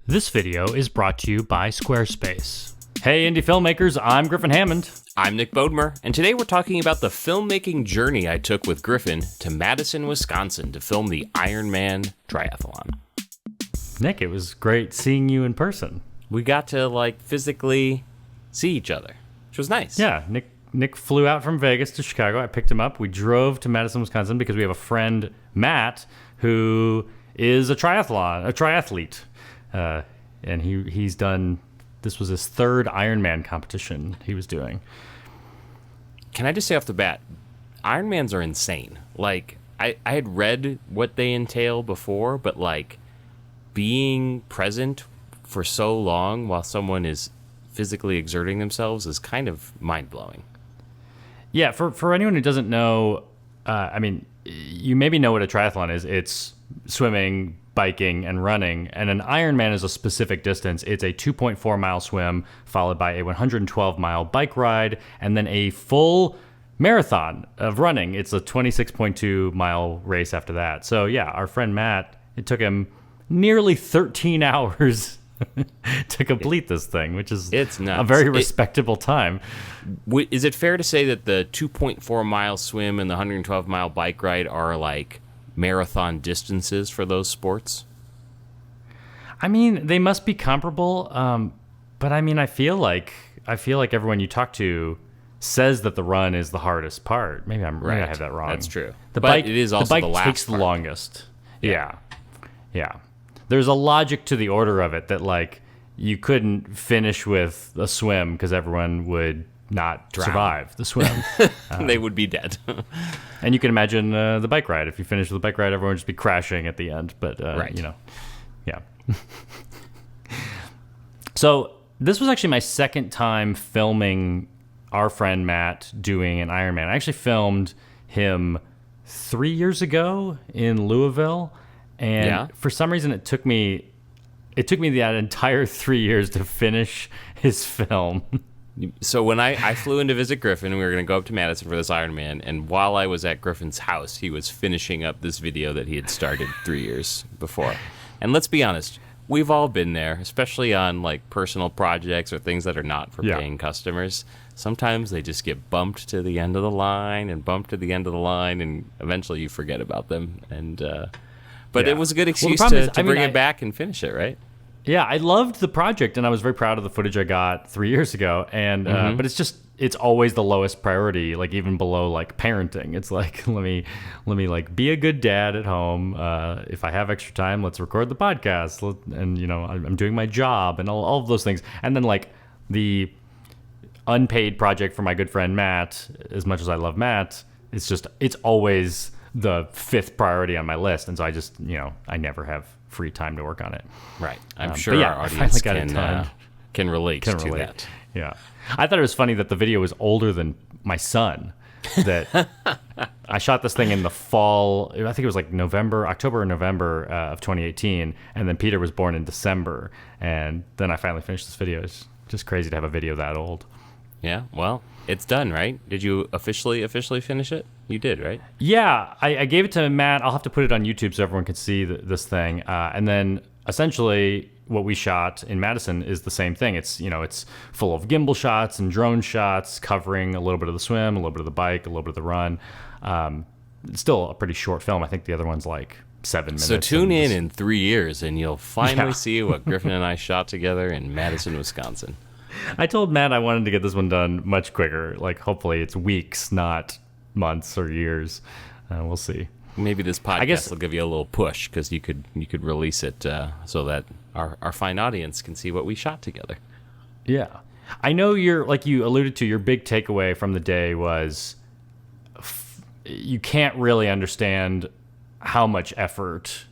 This video is brought to you by Squarespace. Hey indie filmmakers, I'm Griffin Hammond. I'm Nick Bodmer, and today we're talking about the filmmaking journey I took with Griffin to Madison, Wisconsin to film the Ironman triathlon. Nick, it was great seeing you in person. We got to physically see each other, which was nice. Yeah, Nick flew out from Vegas to Chicago. I picked him up. We drove to Madison, Wisconsin because we have a friend, Matt, who is a triathlete. And he's done, this was his third Ironman competition he was doing. Can I just say off the bat, Ironmans are insane. I had read what they entail before, but being present for so long while someone is physically exerting themselves is kind of mind-blowing. Yeah, for anyone who doesn't know, you maybe know what a triathlon is. It's swimming, biking, and running. And an Ironman is a specific distance. It's a 2.4 mile swim followed by a 112 mile bike ride and then a full marathon of running. It's a 26.2 mile race after that. So yeah, our friend Matt, it took him nearly 13 hours to complete this thing, which is it's nuts. A very respectable time. Is it fair to say that the 2.4 mile swim and the 112 mile bike ride are marathon distances for those sports? I mean, they must be comparable, but I feel like everyone you talk to says that the run is the hardest part. Maybe I have that wrong. That's true. The but bike, it is also the bike the last takes the part. longest. Yeah. There's a logic to the order of it that you couldn't finish with a swim because everyone would not survive the swim. They would be dead. And you can imagine the bike ride. If you finish with the bike ride, everyone would just be crashing at the end. But, right. Yeah. So this was actually my second time filming our friend Matt doing an Ironman. I actually filmed him 3 years ago in Louisville. And for some reason, it took me that entire 3 years to finish his film. So when I flew in to visit Griffin, we were going to go up to Madison for this Ironman, and while I was at Griffin's house, he was finishing up this video that he had started 3 years before. And let's be honest, we've all been there, especially on personal projects or things that are not for paying customers. Sometimes they just get bumped to the end of the line, and eventually you forget about them. And but it was a good excuse to bring it back and finish it, right? Yeah, I loved the project, and I was very proud of the footage I got 3 years ago. And but it's always the lowest priority, even below parenting. It's let me be a good dad at home. If I have extra time, let's record the podcast. And I'm doing my job and all of those things. And then the unpaid project for my good friend Matt, as much as I love Matt, it's always the fifth priority on my list. And so I never have free time to work on it. Right. I'm sure our audience can relate to that. Yeah. I thought it was funny that the video was older than my son. That I shot this thing in the fall. I think it was October or November of 2018. And then Peter was born in December. And then I finally finished this video. It's just crazy to have a video that old. Yeah. Well, it's done, right? Did you officially finish it? You did, right? Yeah, I gave it to Matt. I'll have to put it on YouTube so everyone can see this thing. And then essentially what we shot in Madison is the same thing. It's full of gimbal shots and drone shots covering a little bit of the swim, a little bit of the bike, a little bit of the run. It's still a pretty short film. I think the other one's 7 minutes. So tune in 3 years and you'll finally see what Griffin and I shot together in Madison, Wisconsin. I told Matt I wanted to get this one done much quicker. Hopefully it's weeks, not months or years. We'll see. Maybe this podcast will give you a little push because you could release it so that our fine audience can see what we shot together. Yeah. I know you alluded to, your big takeaway from the day was you can't really understand how much effort.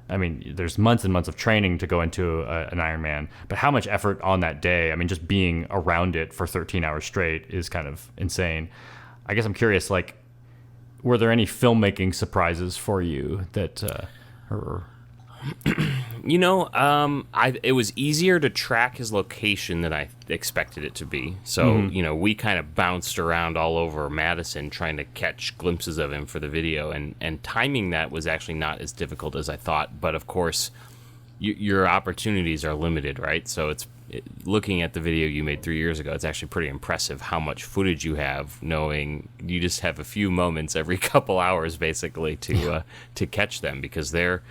I mean, there's months and months of training to go into an Ironman, but how much effort on that day, just being around it for 13 hours straight is kind of insane. I guess I'm curious, were there any filmmaking surprises for you that, it was easier to track his location than I expected it to be. So, we kind of bounced around all over Madison trying to catch glimpses of him for the video. And timing that was actually not as difficult as I thought. But, of course, your opportunities are limited, right? So looking at the video you made 3 years ago, it's actually pretty impressive how much footage you have, knowing you just have a few moments every couple hours basically to catch them, because they're,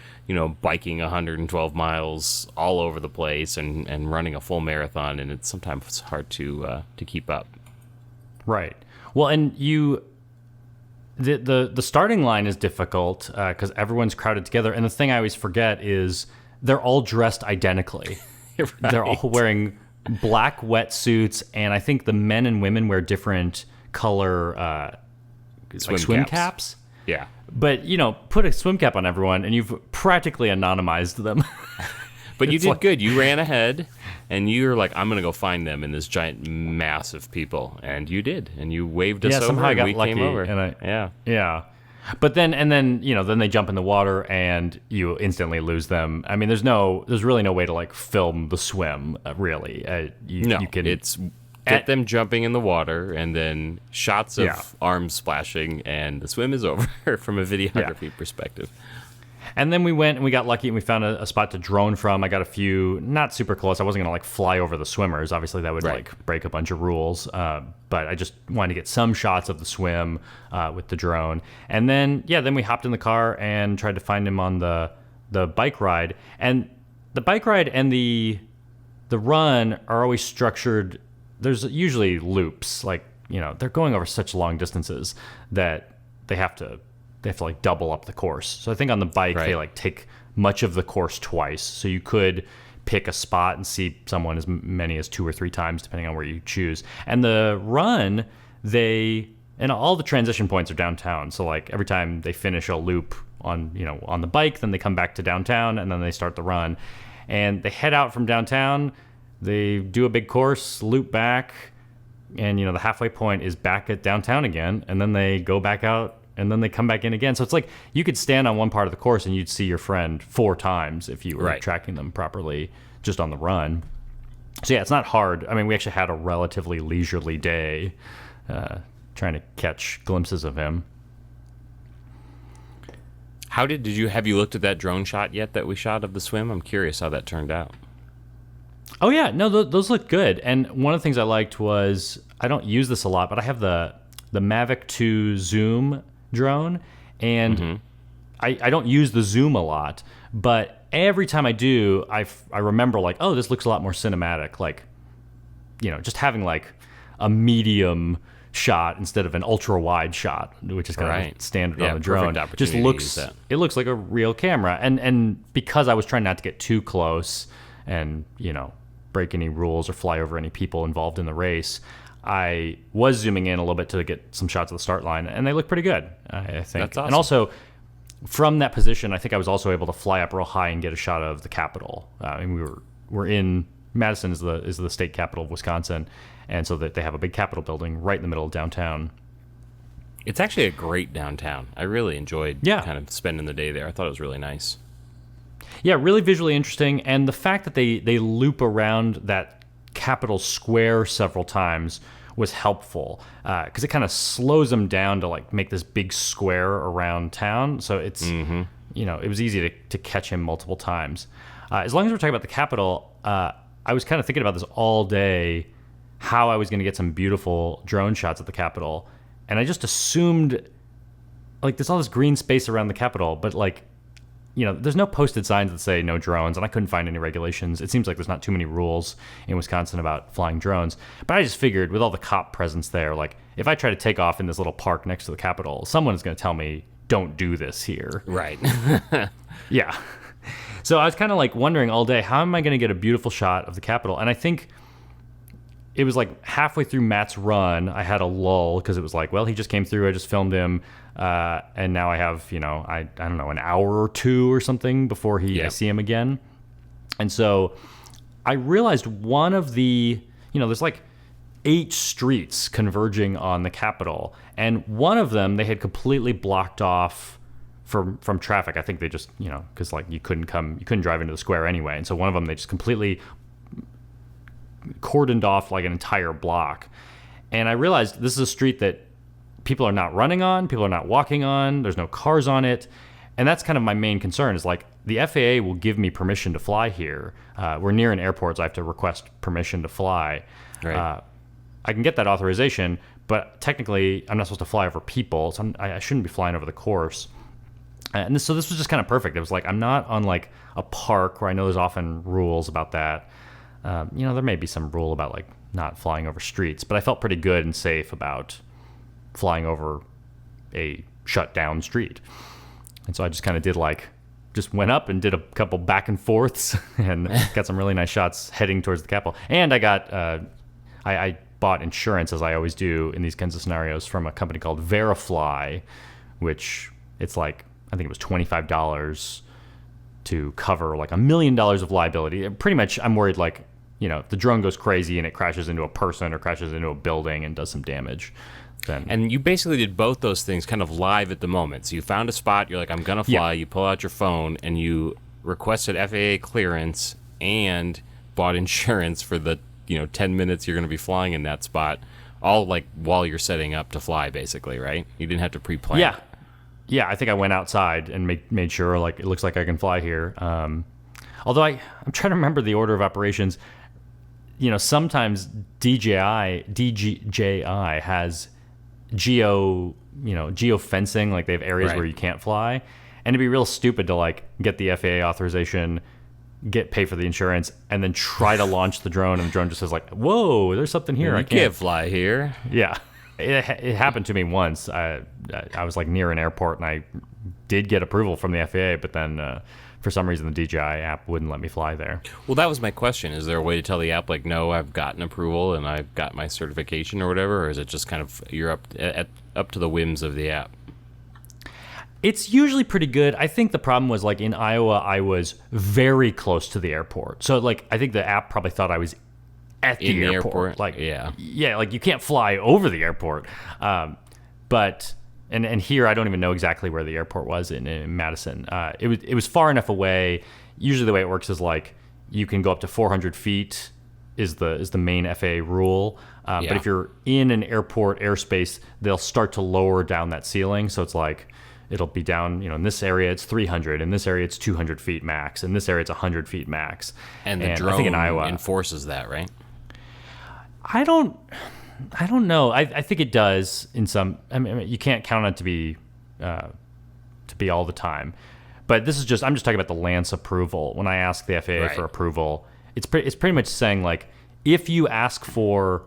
biking 112 miles all over the place and running a full marathon, and it's sometimes hard to keep up. Right. Well, and the starting line is difficult because everyone's crowded together, and the thing I always forget is they're all dressed identically. Right. They're all wearing black wetsuits, and I think the men and women wear different color swim caps. Yeah. But, put a swim cap on everyone, and you've practically anonymized them. But you did good. You ran ahead, and you were like, I'm going to go find them in this giant mass of people. And you did. And you waved us over, somehow I got we lucky, came over. And yeah. But then they jump in the water and you instantly lose them. I mean, there's really no way to like film the swim, really. You can. It's get them jumping in the water and then shots of arms splashing, and the swim is over from a videography perspective. And then we went and we got lucky and we found a spot to drone from. I got a few, not super close. I wasn't going to like fly over the swimmers. Obviously that would like break a bunch of rules. But I just wanted to get some shots of the swim with the drone. And then we hopped in the car and tried to find him on the bike ride. And the bike ride and the run are always structured. There's usually loops, like, they're going over such long distances that they have to like double up the course. So I think on the bike, they like take much of the course twice. So you could pick a spot and see someone as many as 2 or 3 times, depending on where you choose. And the run, and all the transition points are downtown. So like every time they finish a loop on the bike, then they come back to downtown and then they start the run. And they head out from downtown, they do a big course, loop back, and the halfway point is back at downtown again, and then they go back out and then they come back in again. So it's like you could stand on one part of the course and you'd see your friend 4 times if you were tracking them properly just on the run. So yeah, it's not hard. I mean, we actually had a relatively leisurely day trying to catch glimpses of him. Have you looked at that drone shot yet that we shot of the swim? I'm curious how that turned out. Oh yeah, no, those look good. And one of the things I liked was, I don't use this a lot, but I have the Mavic 2 Zoom drone, and I don't use the zoom a lot, but every time I do, I remember like, oh, this looks a lot more cinematic. Like, just having like a medium shot instead of an ultra wide shot, which is kind of standard on the drone. Just looks like a real camera. And because I was trying not to get too close and break any rules or fly over any people involved in the race, I was zooming in a little bit to get some shots of the start line, and they look pretty good, I think. That's awesome. And also, from that position, I think I was also able to fly up real high and get a shot of the Capitol. We're in Madison is the state capital of Wisconsin, and so that they have a big Capitol building right in the middle of downtown. It's actually a great downtown. I really enjoyed kind of spending the day there. I thought it was really nice. Yeah, really visually interesting, and the fact that they loop around that Capitol Square several times was helpful because it kind of slows them down to like make this big square around town. So it's it was easy to catch him multiple times. As long as we're talking about the Capitol, I was kind of thinking about this all day, how I was going to get some beautiful drone shots at the Capitol, and I just assumed like there's all this green space around the Capitol, but like there's no posted signs that say no drones, and I couldn't find any regulations. It seems like there's not too many rules in Wisconsin about flying drones. But I just figured with all the cop presence there, like if I try to take off in this little park next to the Capitol, someone is going to tell me, don't do this here. Right. Yeah. So I was kind of like wondering all day, how am I going to get a beautiful shot of the Capitol? And I think it was like halfway through Matt's run, I had a lull because it was like, well, he just came through, I just filmed him. And now I have, I don't know, an hour or 2 or something before I see him again. And so I realized one of the, there's like 8 streets converging on the Capitol. And one of them, they had completely blocked off from traffic. I think they just, because like you couldn't drive into the square anyway. And so one of them, they just completely cordoned off like an entire block. And I realized this is a street that people are not running on, people are not walking on, there's no cars on it, And that's kind of my main concern is like the FAA will give me permission to fly here. We're near an airport, so I have to request permission to fly. Right. I can get that authorization, but technically I'm not supposed to fly over people, so I shouldn't be flying over the course. And so this was just kind of perfect. It was like I'm not on like a park where I know there's often rules about that. There may be some rule about like not flying over streets, but I felt pretty good and safe about flying over a shut down street. And so I just kind of just went up and did a couple back and forths and got some really nice shots heading towards the Capitol. And I got, I bought insurance, as I always do in these kinds of scenarios, from a company called Verifly, which it's like, I think it was $25 to cover like $1 million of liability. Pretty much I'm worried like, if the drone goes crazy and it crashes into a person or crashes into a building and does some damage. And you basically did both those things kind of live at the moment. So you found a spot, you're like, I'm going to fly, you pull out your phone, and you requested FAA clearance and bought insurance for the 10 minutes you're going to be flying in that spot, all like while you're setting up to fly, basically, right? You didn't have to pre-plan. Yeah, I think I went outside and made sure like it looks like I can fly here. Although I'm trying to remember the order of operations. Sometimes DJI has geo fencing, like they have areas where you can't fly, and it'd be real stupid to like get the FAA authorization, pay for the insurance, and then try to launch the drone, and the drone just says like, "Whoa, there's something here. I can't fly here." Yeah, it happened to me once. I was like near an airport, and I did get approval from the FAA, but then for some reason the DJI app wouldn't let me fly there. Well, that was my question. Is there a way to tell the app like, no, I've gotten approval and I've got my certification or whatever, or is it just kind of you're up to the whims of the app? It's usually pretty good. I think the problem was like in Iowa, I was very close to the airport. So like I think the app probably thought I was at the airport. Like like you can't fly over the airport. But and here I don't even know exactly where the airport was in Madison. It was far enough away. Usually the way it works is like you can go up to 400 feet is the main FAA rule. But if you're in an airport airspace, they'll start to lower down that ceiling. So it's like it'll be down, in this area it's 300, in this area it's 200 feet max, in this area it's 100 feet max. And the drone I think in Iowa enforces that, right? I don't know. I think it does in some. I mean, you can't count on it to be all the time. But this is I'm just talking about the Lance approval. When I ask the FAA for approval, it's pretty much saying like, if you ask for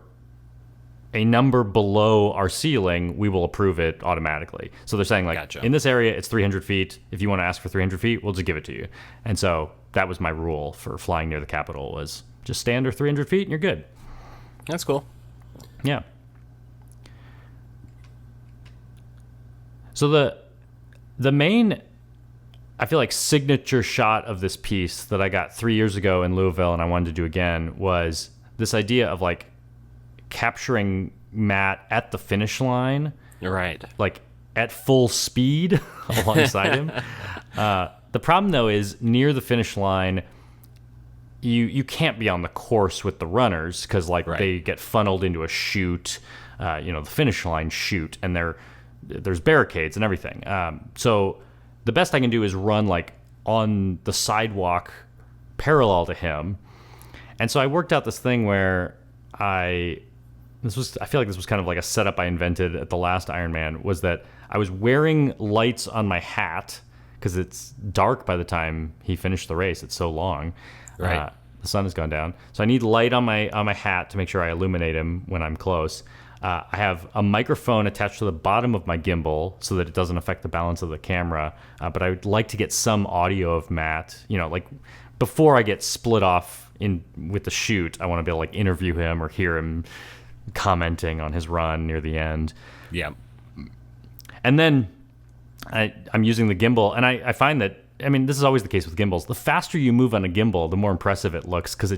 a number below our ceiling, we will approve it automatically. So they're saying like, in this area it's 300 feet. If you want to ask for 300 feet, we'll just give it to you. And so that was my rule for flying near the Capitol, was just stay under 300 feet and you're good. That's cool. Yeah. So the main, I feel like, signature shot of this piece that I got 3 years ago in Louisville and I wanted to do again was this idea of like capturing Matt at the finish line. Right. Like at full speed alongside him. The problem though is near the finish line, you can't be on the course with the runners because they get funneled into a chute, the finish line chute, and there's barricades and everything. So the best I can do is run like on the sidewalk parallel to him. And so I worked out this thing where I feel like this was kind of like a setup I invented at the last Ironman, was that I was wearing lights on my hat because it's dark by the time he finished the race. It's so long. Right. The sun has gone down. So I need light on my hat to make sure I illuminate him when I'm close. I have a microphone attached to the bottom of my gimbal so that it doesn't affect the balance of the camera. But I would like to get some audio of Matt, like before I get split off with the shoot. I want to be able to like interview him or hear him commenting on his run near the end. Yeah. And then I'm using the gimbal, and I find that, I mean, this is always the case with gimbals. The faster you move on a gimbal, the more impressive it looks, because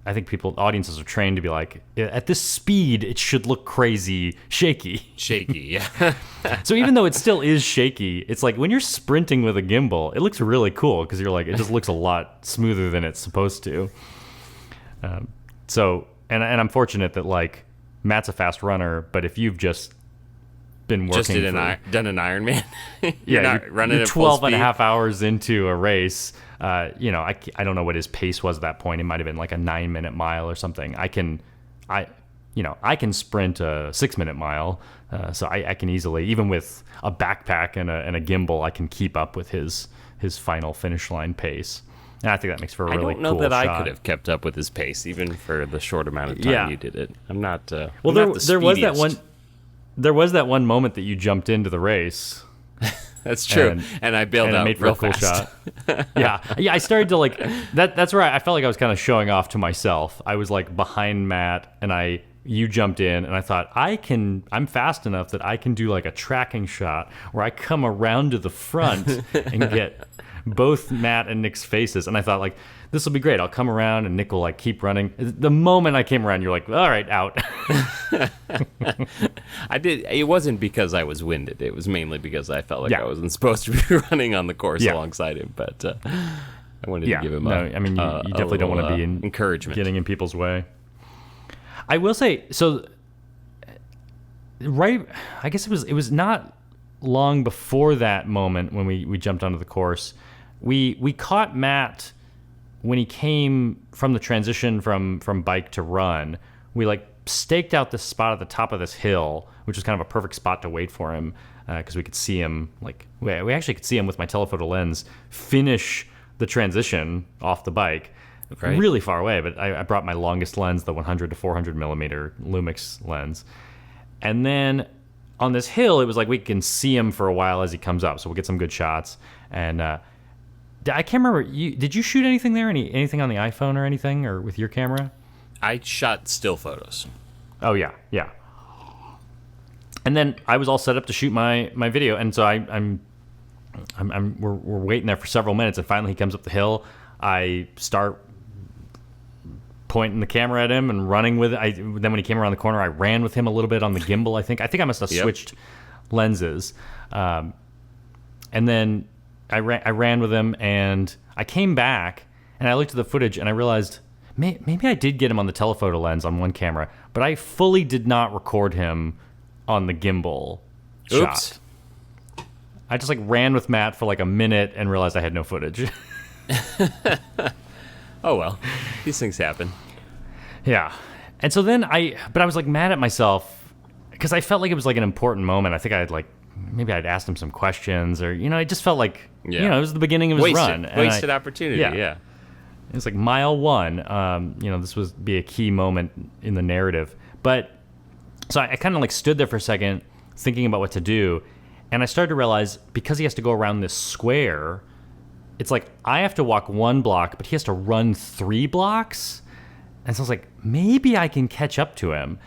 I think audiences are trained to be like, at this speed, it should look crazy shaky. Shaky, yeah. So even though it still is shaky, it's like when you're sprinting with a gimbal, it looks really cool because you're like, it just looks a lot smoother than it's supposed to. And I'm fortunate that like Matt's a fast runner, but if you've just been working Just done an Ironman. You're not running you're at full 12 and a speed? half hours into a race. I don't know what his pace was at that point. It might have been like a 9-minute mile or something. I can sprint a 6-minute mile. So I can easily, even with a backpack and a gimbal, I can keep up with his final finish line pace. And I think that makes for a really cool shot. I don't know that I could have kept up with his pace, even for the short amount of time you did it. I'm not. Well, I'm not the there was that speediest. There was that one moment that you jumped into the race. That's true, and I bailed out made for real a cool fast. shot. Yeah. I started to like that. That's where I felt like I was kind of showing off to myself. I was like behind Matt, and you jumped in, and I thought I'm fast enough that I can do like a tracking shot where I come around to the front and get both Matt and Nick's faces. And I thought, like, this will be great. I'll come around and Nick will like keep running. The moment I came around, you're like, all right, out. I did. It wasn't because I was winded. It was mainly because I felt like I wasn't supposed to be running on the course alongside him. But I wanted to give him you definitely don't want to be encouragement, getting in people's way. I will say, so right, I guess it was not long before that moment when we jumped onto the course. We caught Matt when he came from the transition from bike to run. We like staked out this spot at the top of this hill, which was kind of a perfect spot to wait for him because we could see him, like we actually could see him with my telephoto lens finish the transition off the bike. Right. Really far away, but I brought my longest lens, the 100 to 400 millimeter Lumix lens. And then on this hill, it was like we can see him for a while as he comes up, so we'll get some good shots. And I can't remember, did you shoot anything there? Anything on the iPhone or anything, or with your camera? I shot still photos. Oh, yeah. And then I was all set up to shoot my video, and so we're waiting there for several minutes, and finally he comes up the hill. I start pointing the camera at him and running with it. Then when he came around the corner, I ran with him a little bit on the gimbal. I think I must have switched lenses, and then I ran with him, and I came back and I looked at the footage and I realized maybe I did get him on the telephoto lens on one camera, but I fully did not record him on the gimbal shot. I just like ran with Matt for like a minute and realized I had no footage. Oh well, these things happen. Yeah. And so then I was like mad at myself because I felt like it was like an important moment. I think maybe I'd asked him some questions, or it just felt like it was the beginning of his run. Wasted opportunity. Yeah. It was like mile one. This would be a key moment in the narrative. But so I kind of like stood there for a second thinking about what to do, and I started to realize because he has to go around this square, it's like I have to walk 1 block, but he has to run 3 blocks. And so I was like, maybe I can catch up to him.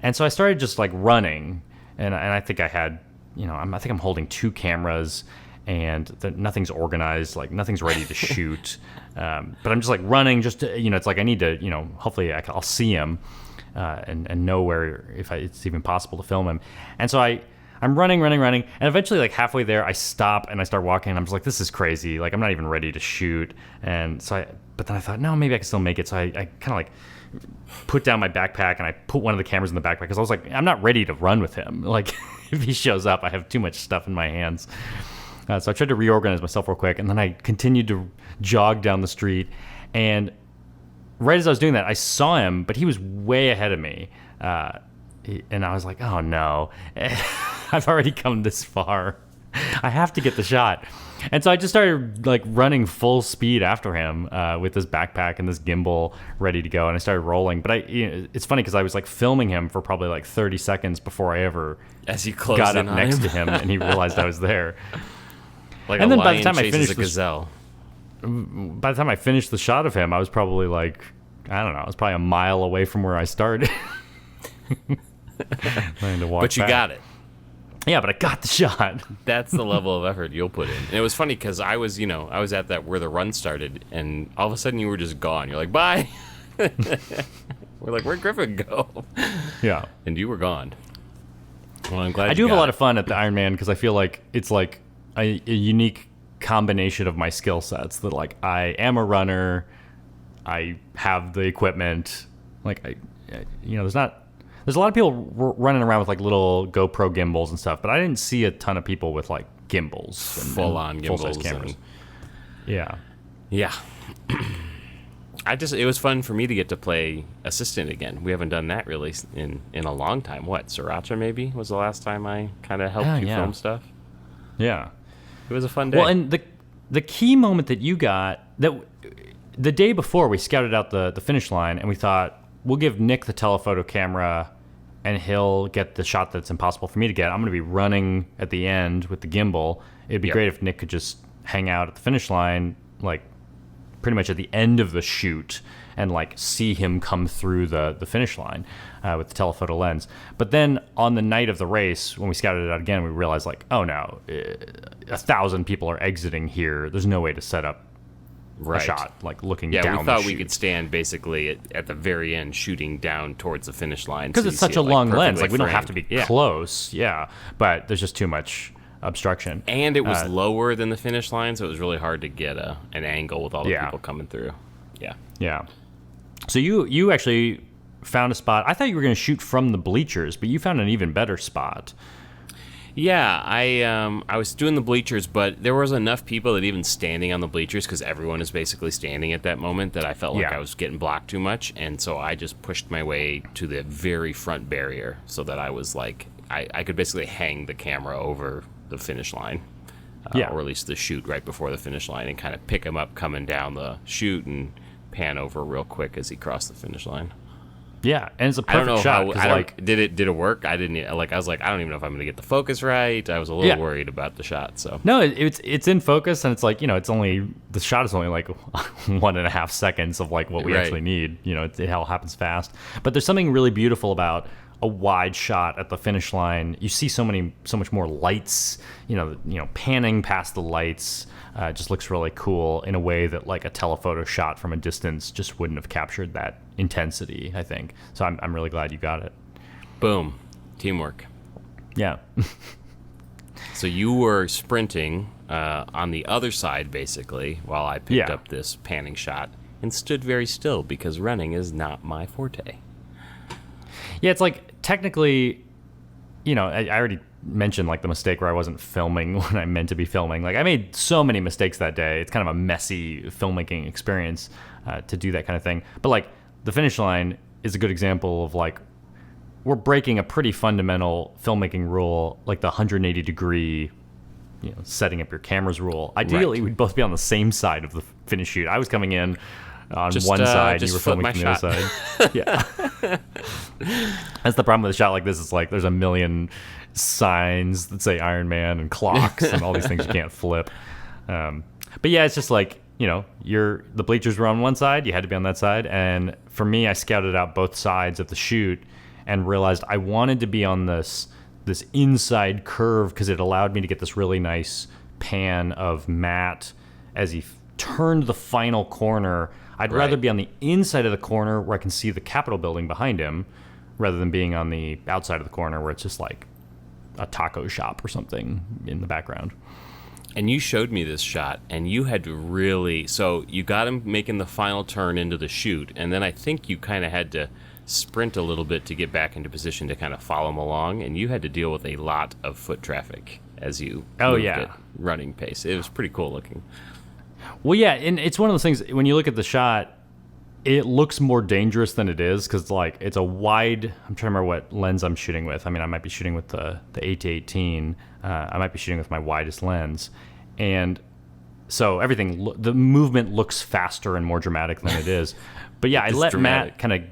And so I started just like running, and I think I had, I think I'm holding 2 cameras, and nothing's organized, like nothing's ready to shoot. But I'm just like running, just to, it's like I need to, hopefully I'll see him and know where it's even possible to film him. And so I'm running, and eventually, like halfway there, I stop and I start walking, and I'm just like, this is crazy. Like I'm not even ready to shoot. And so but then I thought, no, maybe I can still make it. So I kind of like put down my backpack and I put one of the cameras in the backpack because I was like, I'm not ready to run with him. Like if he shows up, I have too much stuff in my hands. So I tried to reorganize myself real quick, and then I continued to jog down the street. And right as I was doing that, I saw him, but he was way ahead of me. And I was like, oh no, I've already come this far. I have to get the shot. And so I just started like running full speed after him with this backpack and this gimbal ready to go. And I started rolling. But it's funny because I was like filming him for probably like 30 seconds before I ever got up next to him and he realized I was there. Like and a then by the lion time I chases finished a gazelle. By the time I finished the shot of him, I was probably like, I don't know, I was probably a mile away from where I started. But you got it. Yeah, but I got the shot. That's the level of effort you'll put in. And it was funny because I was at that where the run started, and all of a sudden you were just gone. You're like, bye. We're like, where'd Griffin go? Yeah. And you were gone. Well, I'm glad I do have a lot of fun at the Ironman because I feel like it's like a unique combination of my skill sets that like I am a runner, I have the equipment, like there's not there's a lot of people running around with like little GoPro gimbals and stuff, but I didn't see a ton of people with like gimbals and full-on gimbals, full-size cameras. Yeah. It was fun for me to get to play assistant again. We haven't done that really in a long time. What, Sriracha maybe was the last time I kind of helped you film stuff? Yeah. It was a fun day. Well, and the key moment that you got, that the day before we scouted out the finish line and we thought, we'll give Nick the telephoto camera and he'll get the shot that's impossible for me to get. I'm going to be running at the end with the gimbal. It'd be great if Nick could just hang out at the finish line, like pretty much at the end of the shoot, and like see him come through the finish line with the telephoto lens. But then on the night of the race, when we scouted it out again, we realized like, oh no, 1,000 people are exiting here. There's no way to set up a shot like looking down. Yeah, we thought we could stand basically at the very end, shooting down towards the finish line because it's such a long lens. Like we don't have to be close, but there's just too much obstruction. And it was lower than the finish line, so it was really hard to get an angle with all the people coming through. Yeah. So you actually found a spot. I thought you were going to shoot from the bleachers, but you found an even better spot. Yeah, I was doing the bleachers, but there was enough people that even standing on the bleachers, because everyone is basically standing at that moment, that I felt like I was getting blocked too much, and so I just pushed my way to the very front barrier so that I was like, I could basically hang the camera over the finish line, or at least the chute right before the finish line, and kind of pick him up coming down the chute and pan over real quick as he crossed the finish line. Yeah, and it's a perfect shot. Did it work? I didn't I was like, I don't even know if I'm going to get the focus right. I was a little worried about the shot. So no, it's in focus, and it's like, the shot is only like 1.5 seconds of like what we actually need. It all happens fast. But there's something really beautiful about a wide shot at the finish line. You see so much more lights. Panning past the lights just looks really cool in a way that like a telephoto shot from a distance just wouldn't have captured that intensity, I think. So I'm really glad you got it. Boom. Teamwork. Yeah. So you were sprinting on the other side, basically, while I picked up this panning shot and stood very still because running is not my forte. Yeah, it's like technically, I already mentioned like the mistake where I wasn't filming when I meant to be filming. Like I made so many mistakes that day. It's kind of a messy filmmaking experience to do that kind of thing. But like the finish line is a good example of like we're breaking a pretty fundamental filmmaking rule, like the 180 degree, setting up your cameras rule. Ideally, we'd both be on the same side of the finish shoot. I was coming in on one side, you were filming from the other side. Yeah. That's the problem with a shot like this. It's like there's a million signs that say Ironman and clocks and all these things you can't flip. But yeah, it's just like, the bleachers were on one side, you had to be on that side. And for me, I scouted out both sides of the shoot and realized I wanted to be on this inside curve because it allowed me to get this really nice pan of Matt as he turned the final corner. I'd rather be on the inside of the corner where I can see the Capitol building behind him rather than being on the outside of the corner where it's just like a taco shop or something in the background. And you showed me this shot, and you had to really... So you got him making the final turn into the chute, and then I think you kind of had to sprint a little bit to get back into position to kind of follow him along, and you had to deal with a lot of foot traffic as you moved at running pace. It was pretty cool looking. Well, yeah, and it's one of those things, when you look at the shot, it looks more dangerous than it is because like it's a wide... I'm trying to remember what lens I'm shooting with. I mean, I might be shooting with the 8-18. I might be shooting with my widest lens. And so the movement looks faster and more dramatic than it is. But yeah, I let Matt kind of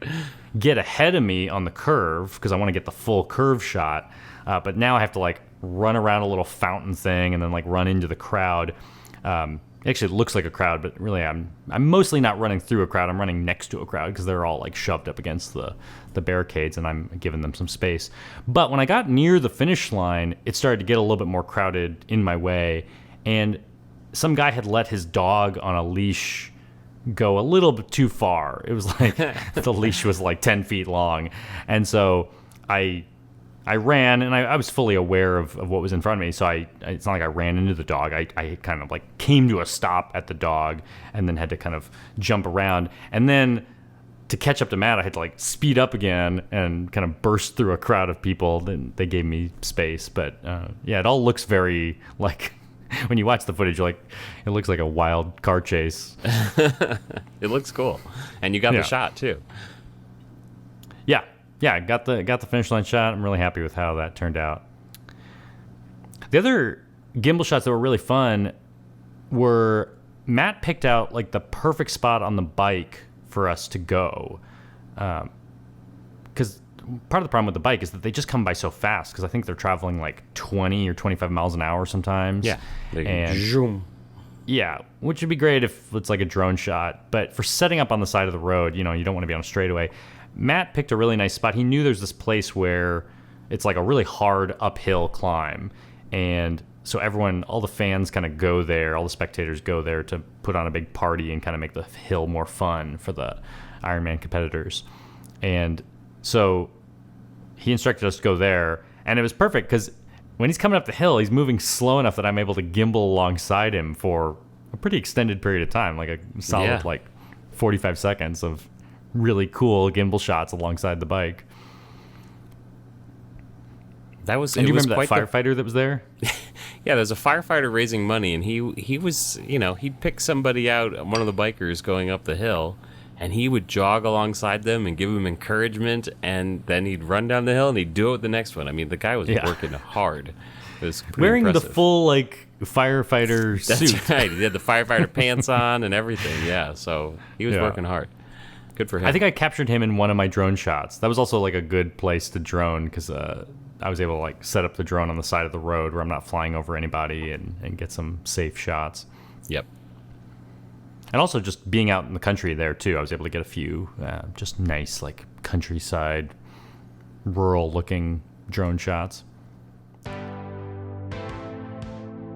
get ahead of me on the curve because I want to get the full curve shot. But now I have to like run around a little fountain thing and then like run into the crowd. Actually, it looks like a crowd, but really I'm mostly not running through a crowd. I'm running next to a crowd because they're all like shoved up against the barricades and I'm giving them some space. But when I got near the finish line, it started to get a little bit more crowded in my way. And some guy had let his dog on a leash go a little bit too far. It was like the leash was like 10 feet long. And so I ran, and I was fully aware of what was in front of me, so it's not like I ran into the dog. I kind of like came to a stop at the dog and then had to kind of jump around. And then to catch up to Matt, I had to like speed up again and kind of burst through a crowd of people. Then they gave me space, but yeah, it all looks very like when you watch the footage, you're like, it looks like a wild car chase. It looks cool, and you got the shot too. Yeah, I got the finish line shot. I'm really happy with how that turned out. The other gimbal shots that were really fun were Matt picked out like the perfect spot on the bike for us to go, because part of the problem with the bike is that they just come by so fast, because I think they're traveling like 20 or 25 miles an hour sometimes. Yeah, and zoom. Yeah, which would be great if it's like a drone shot, but for setting up on the side of the road, you don't want to be on a straightaway. Matt picked a really nice spot. He knew there's this place where it's like a really hard uphill climb, and so all the fans kind of go there, all the spectators go there to put on a big party and kind of make the hill more fun for the Ironman competitors. And so he instructed us to go there, and it was perfect because when he's coming up the hill, he's moving slow enough that I'm able to gimbal alongside him for a pretty extended period of time, like a solid 45 seconds of really cool gimbal shots alongside the bike. And do you remember that firefighter that was there? Yeah, there's a firefighter raising money, and he was, he'd pick somebody out, one of the bikers going up the hill, and he would jog alongside them and give them encouragement, and then he'd run down the hill and he'd do it with the next one. I mean, the guy was working hard. It was pretty wearing impressive. The full like firefighter suit. That's right. He had the firefighter pants on and everything. Yeah, so he was working hard. Good for him. I think I captured him in one of my drone shots. That was also like a good place to drone because I was able to like set up the drone on the side of the road where I'm not flying over anybody and get some safe shots. Yep. And also just being out in the country there too, I was able to get a few just nice like countryside, rural looking drone shots.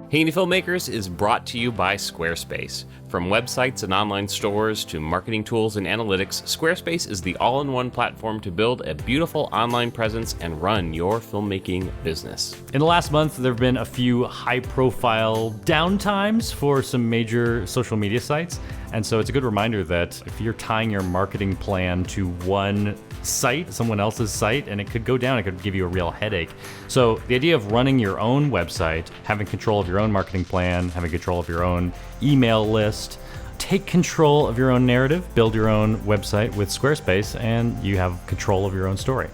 Hey Filmmakers is brought to you by Squarespace. From websites and online stores to marketing tools and analytics, Squarespace is the all-in-one platform to build a beautiful online presence and run your filmmaking business. In the last month, there have been a few high-profile downtimes for some major social media sites. And so it's a good reminder that if you're tying your marketing plan to one site, someone else's site, and it could go down, it could give you a real headache. So the idea of running your own website, having control of your own marketing plan, having control of your own email list, take control of your own narrative, build your own website with Squarespace, and you have control of your own story.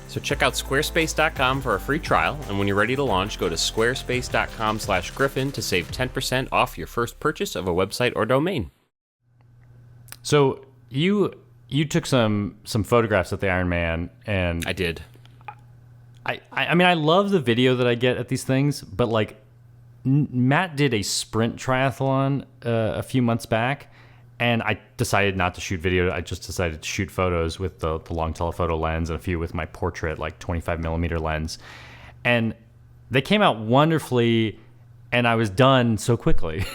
So check out squarespace.com for a free trial, and when you're ready to launch, go to squarespace.com/Griffin to save 10% off your first purchase of a website or domain. So you took some photographs at the Ironman, and I did. I mean, I love the video that I get at these things, but like Matt did a sprint triathlon a few months back, and I decided not to shoot video. I just decided to shoot photos with the long telephoto lens and a few with my portrait, like 25 millimeter lens. And they came out wonderfully, and I was done so quickly.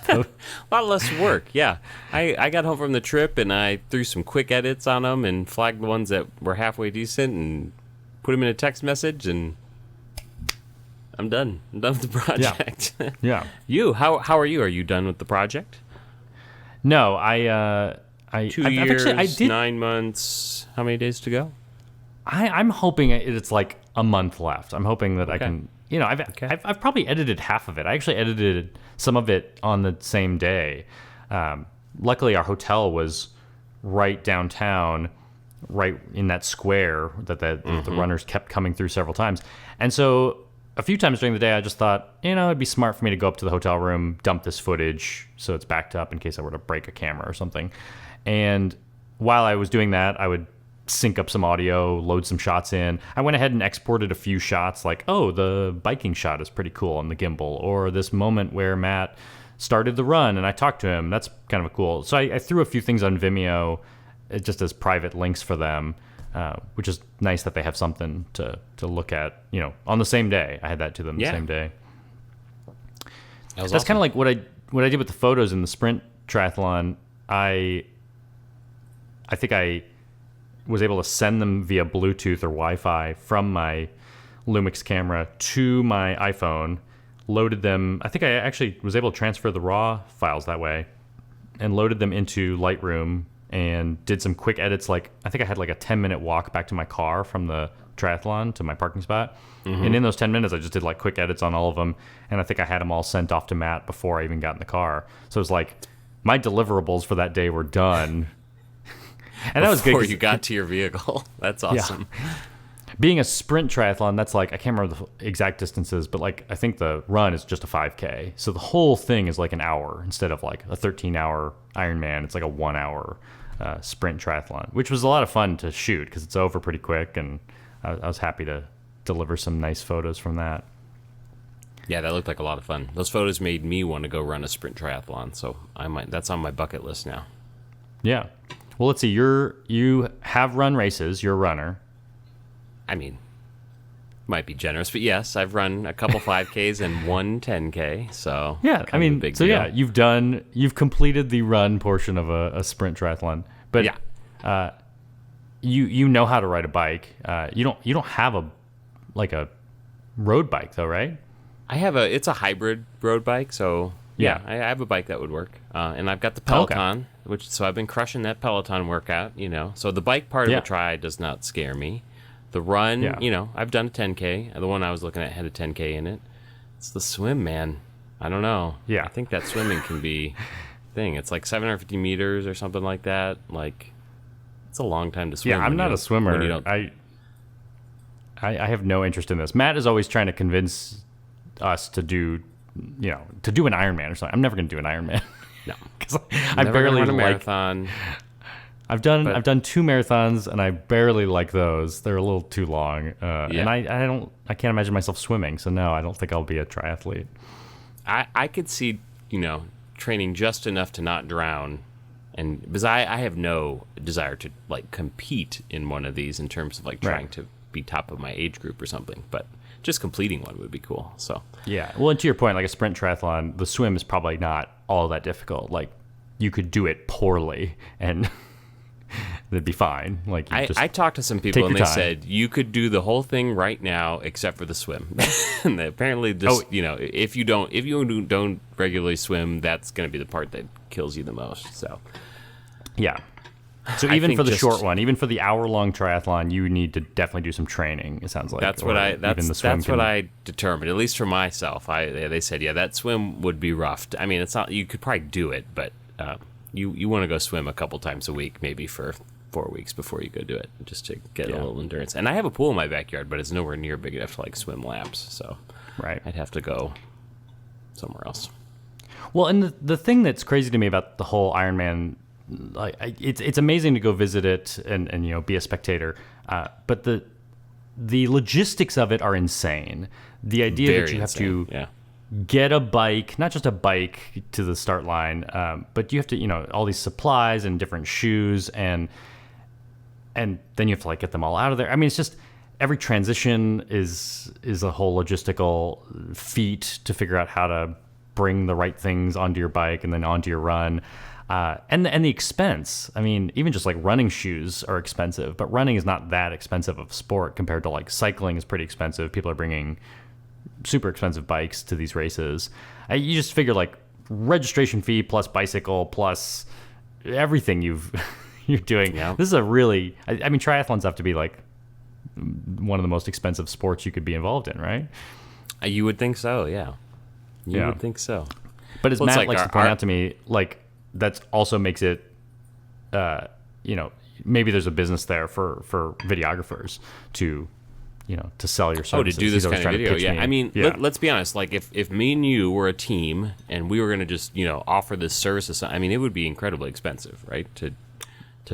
A lot less work, yeah. I got home from the trip, and I threw some quick edits on them and flagged the ones that were halfway decent and put them in a text message, and I'm done. I'm done with the project. Yeah. You, how are you? Are you done with the project? No, 2 years, 9 months. How many days to go? I'm hoping it's like a month left. I'm hoping that I can. I've probably edited half of it. I actually edited some of it on the same day. Luckily, our hotel was right downtown, right in that square that the runners kept coming through several times. And so a few times during the day, I just thought, it'd be smart for me to go up to the hotel room, dump this footage so it's backed up in case I were to break a camera or something. And while I was doing that, I would sync up some audio, load some shots in. I went ahead and exported a few shots like, the biking shot is pretty cool on the gimbal, or this moment where Matt started the run and I talked to him. That's kind of cool. So I threw a few things on Vimeo just as private links for them, which is nice that they have something to look at, on the same day. I had that to them the same day. That's awesome. Kind of like what I did with the photos in the sprint triathlon. I think I was able to send them via Bluetooth or Wi-Fi from my Lumix camera to my iPhone, loaded them. I think I actually was able to transfer the raw files that way and loaded them into Lightroom and did some quick edits. Like I think I had like a 10-minute walk back to my car from the triathlon to my parking spot. And in those 10 minutes, I just did like quick edits on all of them. And I think I had them all sent off to Matt before I even got in the car. So it was like my deliverables for that day were done. And that was good. Before you got to your vehicle. That's awesome. Yeah. Being a sprint triathlon, that's like, I can't remember the exact distances, but like I think the run is just a 5K. So the whole thing is like an hour instead of like a 13-hour Ironman. It's like a 1-hour sprint triathlon, which was a lot of fun to shoot because it's over pretty quick. And I was happy to deliver some nice photos from that. Yeah, that looked like a lot of fun. Those photos made me want to go run a sprint triathlon. So that's on my bucket list now. Yeah. Well, let's see. You have run races. You're a runner. I mean, might be generous, but yes, I've run a couple 5Ks and one 10K. So yeah, I mean, big so deal. yeah, you've completed the run portion of a sprint triathlon. But yeah, you know how to ride a bike. You don't have a road bike though, right? It's a hybrid road bike, so yeah, I have a bike that would work, and I've got the Peloton, so I've been crushing that Peloton workout, So the bike part of a tri does not scare me. The run, I've done a 10K. The one I was looking at had a 10K in it. It's the swim, man. I don't know. Yeah, I think that swimming can be thing. It's like 750 meters or something like that. Like, it's a long time to swim. Yeah, I'm not a swimmer. I have no interest in this. Matt is always trying to convince us to do an Ironman or something. I'm never going to do an Ironman. No, because I barely run a marathon. I've done 2 marathons and I barely like those. They're a little too long, and I can't imagine myself swimming. So no, I don't think I'll be a triathlete. I could see training just enough to not drown, and because I have no desire to like compete in one of these in terms of like trying to be top of my age group or something, but just completing one would be cool. So yeah, well, and to your point, like a sprint triathlon, the swim is probably not all that difficult. Like you could do it poorly and it'd be fine. Like I talked to some people and they said you could do the whole thing right now except for the swim. And apparently this, if you don't regularly swim, that's going to be the part that kills you the most. So yeah. So even for the short one, even for the hour-long triathlon, you need to definitely do some training. It sounds like that's what I determined. At least for myself, they said that swim would be rough. I mean, it's not. You could probably do it, but you want to go swim a couple times a week, maybe for 4 weeks before you go do it, just to get a little endurance. And I have a pool in my backyard, but it's nowhere near big enough to like swim laps. So I'd have to go somewhere else. Well, and the thing that's crazy to me about the whole Ironman. Like it's amazing to go visit it and be a spectator, but the logistics of it are insane. The idea that you have to get a bike, not just a bike to the start line, but you have to all these supplies and different shoes and then you have to like get them all out of there. I mean, it's just every transition is a whole logistical feat to figure out how to bring the right things onto your bike and then onto your run. And the expense, I mean, even just like running shoes are expensive, but running is not that expensive of a sport compared to like cycling is pretty expensive. People are bringing super expensive bikes to these races. You just figure like registration fee plus bicycle plus everything you're doing. Yeah. This is a really, I mean, triathlons have to be like one of the most expensive sports you could be involved in, right? You would think so, yeah. You would think so. But as Matt likes to point out to me, like, that also makes it, maybe there's a business there for videographers to sell your services. To do this kind of video, yeah. I mean, let's be honest. Like, if me and you were a team and we were going to just, offer this service, I mean, it would be incredibly expensive, right? To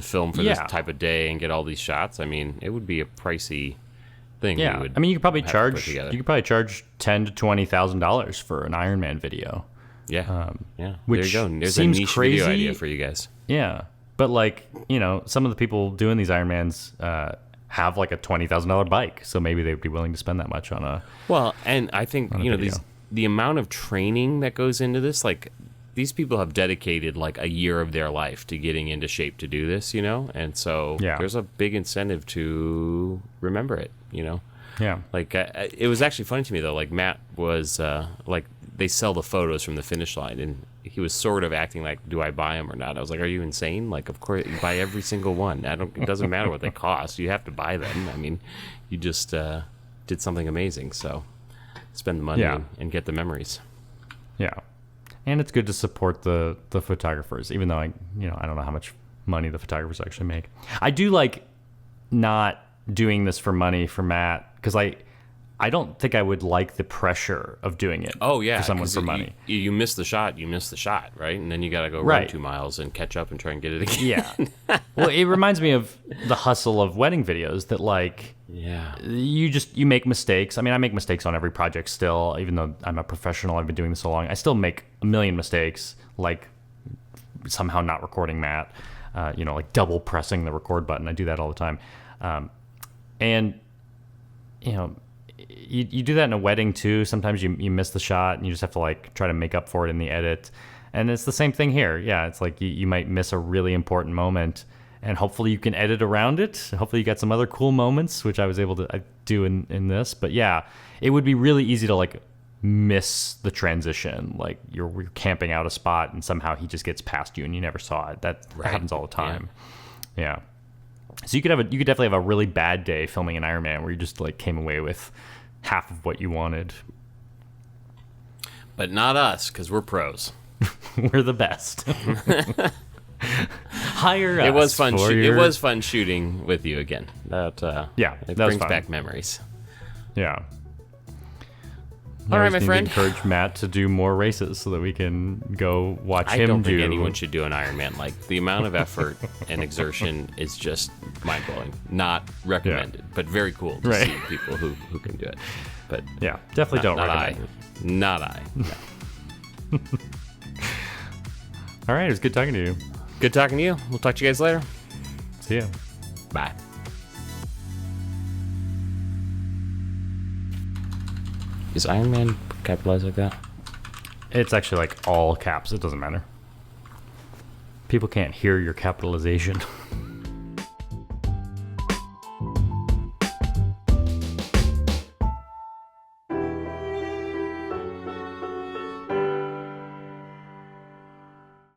film for this type of day and get all these shots. I mean, it would be a pricey thing. Yeah, I mean, you could probably charge $10,000 to $20,000 for an Ironman video. Yeah, which there you go. There's seems a niche crazy video idea for you guys. Yeah, but like some of the people doing these Ironmans have like a $20,000 bike, so maybe they'd be willing to spend that much on a. Well, and I think the amount of training that goes into this, like these people have dedicated like a year of their life to getting into shape to do this, and so there's a big incentive to remember it, Yeah. Like it was actually funny to me though. Like Matt was like. They sell the photos from the finish line, and he was sort of acting like, do I buy them or not? I was like, are you insane? Like, of course, you buy every single one. It doesn't matter what they cost. You have to buy them. I mean, you just did something amazing. So spend the money and get the memories. Yeah. And it's good to support the photographers, even though I don't know how much money the photographers actually make. I do like not doing this for money for Matt, because I don't think I would like the pressure of doing it. Oh yeah, for someone for money. You miss the shot, right? And then you got to go run 2 miles and catch up and try and get it again. Yeah. Well, it reminds me of the hustle of wedding videos that like, you make mistakes. I mean, I make mistakes on every project still, even though I'm a professional. I've been doing this so long. I still make a million mistakes, like somehow not recording Matt, like double pressing the record button. I do that all the time. And you do that in a wedding too. Sometimes you miss the shot and you just have to like try to make up for it in the edit. And it's the same thing here. Yeah, it's like you might miss a really important moment, and hopefully you can edit around it. Hopefully you got some other cool moments, which I was able to do in this. But yeah, it would be really easy to like miss the transition. Like you're camping out a spot and somehow he just gets past you and you never saw it. That happens all the time. Yeah. So you could definitely have a really bad day filming an Ironman where you just like came away with half of what you wanted. But not us, because we're pros. We're the best. Hire us. It was fun. It was fun shooting with you again. It that brings back memories. Yeah. All right, my friend. Encourage Matt to do more races so that we can go watch him do. I don't think anyone should do an Ironman. Like the amount of effort and exertion is just mind blowing. Not recommended, but very cool to see people who can do it. But yeah, definitely don't recommend it. Not I. No. All right, it was good talking to you. Good talking to you. We'll talk to you guys later. See ya. Bye. Is Ironman capitalized like that? It's actually like all caps. It doesn't matter. People can't hear your capitalization.